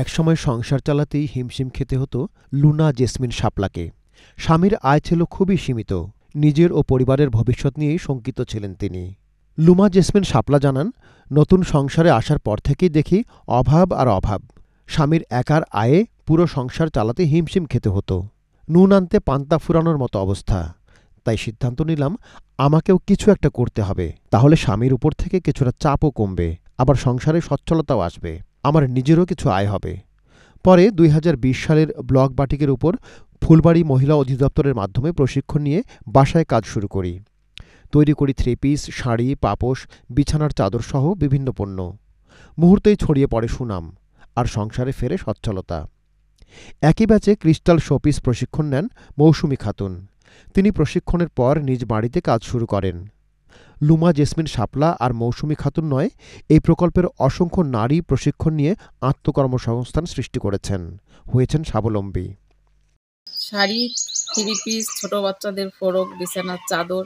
একসময় সংসার চালাতেই হিমশিম খেতে হতো লুনা জেসমিন শাপলাকে। স্বামীর আয় ছিল খুবই সীমিত। নিজের ও পরিবারের ভবিষ্যৎ নিয়েই শঙ্কিত ছিলেন তিনি। লুমা জেসমিন শাপলা জানান, নতুন সংসারে আসার পর থেকেই দেখি অভাব আর অভাব। স্বামীর একার আয়ে পুরো সংসার চালাতে হিমশিম খেতে হতো। নুন আনতে পান্তা ফুরানোর মতো অবস্থা। তাই সিদ্ধান্ত নিলাম আমাকেও কিছু একটা করতে হবে, তাহলে স্বামীর উপর থেকে কিছুটা চাপও কমবে, আবার সংসারে সচ্ছলতাও আসবে, আমার নিজেরও কিছু আয় হবে। পরে ২০২০ সালের ব্লক বাটিকের উপর ফুলবাড়ি মহিলা অধিদপ্তরের মাধ্যমে প্রশিক্ষণ নিয়ে বাসায় কাজ শুরু করি। তৈরি করি থ্রি পিস, শাড়ি, পাপোশ, বিছানার চাদরসহ বিভিন্ন পণ্য। মুহূর্তেই ছড়িয়ে পড়ে সুনাম, আর সংসারে ফেরে সচ্ছলতা। একই ব্যাচে ক্রিস্টাল শোপিস প্রশিক্ষণ নেন মৌসুমী খাতুন। তিনি প্রশিক্ষণের পর নিজ বাড়িতে কাজ শুরু করেন। লুমা জেসমিন শাপলা আর মৌসুমী খাতুন নয়, এই প্রকল্পের অসংখ্য নারী প্রশিক্ষণ নিয়ে আত্মকর্মসংস্থান সৃষ্টি করেছেন, হয়েছেন স্বাবলম্বী। শাড়ি, থ্রি পিস, ছোট বাচ্চাদের ফরক, বিছানার চাদর,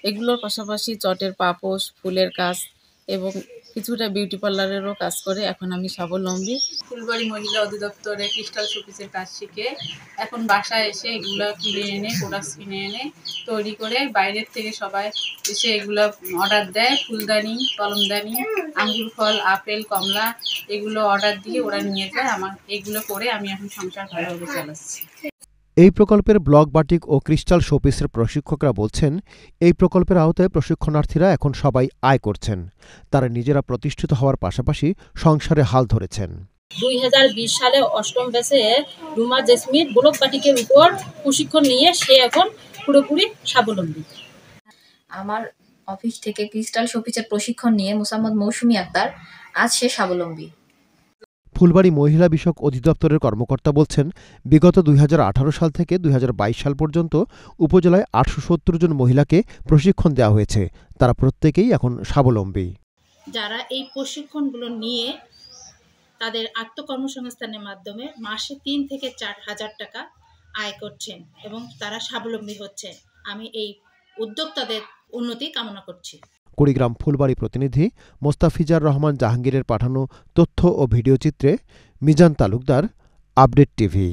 এগুলোর পাশাপাশি চটের পাপোশ, ফুলের কাজ এবং কিছুটা বিউটি পার্লারেরও কাজ করে এখন আমি স্বাবলম্বী। ফুলবাড়ি মহিলা অধিদপ্তরে ক্রিস্টাল শোপিসের কাজ শিখে এখন বাসায় এসে এগুলো কিনে এনে, প্রোডাক্টস কিনে এনে তৈরি করে বাইরের থেকে সবাই এসে এগুলো অর্ডার দেয়। ফুলদানি, কলমদানি, আঙ্গুর ফল, আপেল, কমলা এগুলো অর্ডার দিয়ে ওরা নিয়ে যায়। এগুলো করে আমি এখন সংসার ভালোভাবে চালাচ্ছি। এই প্রকল্পের ব্লক বাটিক ও ক্রিস্টাল শোপিসের প্রশিক্ষকরা বলছেন, এই প্রকল্পের আওতায় প্রশিক্ষণার্থীরা এখন সবাই আয় করছেন। তারা নিজেরা প্রতিষ্ঠিত হওয়ার পাশাপাশি সংসারে হাল ধরেছেন। ২০২০ সালে অষ্টম ব্যাচে লুমা জেসমিন ব্লক বাটিকের উপর প্রশিক্ষণ নিয়ে সে এখন পুরোপুরি স্বাবলম্বী। আমার অফিস থেকে ক্রিস্টাল শোপিসের প্রশিক্ষণ নিয়ে মোসাম্মদ মৌসুমী আক্তার আজ সে স্বাবলম্বী। ফুলবাড়ি মহিলা বিষয়ক অধিদপ্তরের কর্মকর্তা বলছেন, বিগত ২০১৮ সাল থেকে ২০২২ সাল পর্যন্ত উপজেলায় ৮৭০ জন মহিলাকে প্রশিক্ষণ দেওয়া হয়েছে। তারা প্রত্যেকেই এখন স্বাবলম্বী। যারা এই প্রশিক্ষণগুলো নিয়ে তাদের আত্মকর্মসংস্থানের মাধ্যমে মাসে ৩ থেকে ৪ হাজার টাকা আয় করছেন এবং তারা স্বাবলম্বী হচ্ছে। আমি এই উদ্যোক্তাদের উন্নতি কামনা করছি। কুড়িগ্রাম ফুলবাড়ি প্রতিনিধি মোস্তাফিজার রহমান জাহাঙ্গীরের পাঠানো তথ্য ও ভিডিওচিত্রে মিজান তালুকদার, আপডেট টিভি।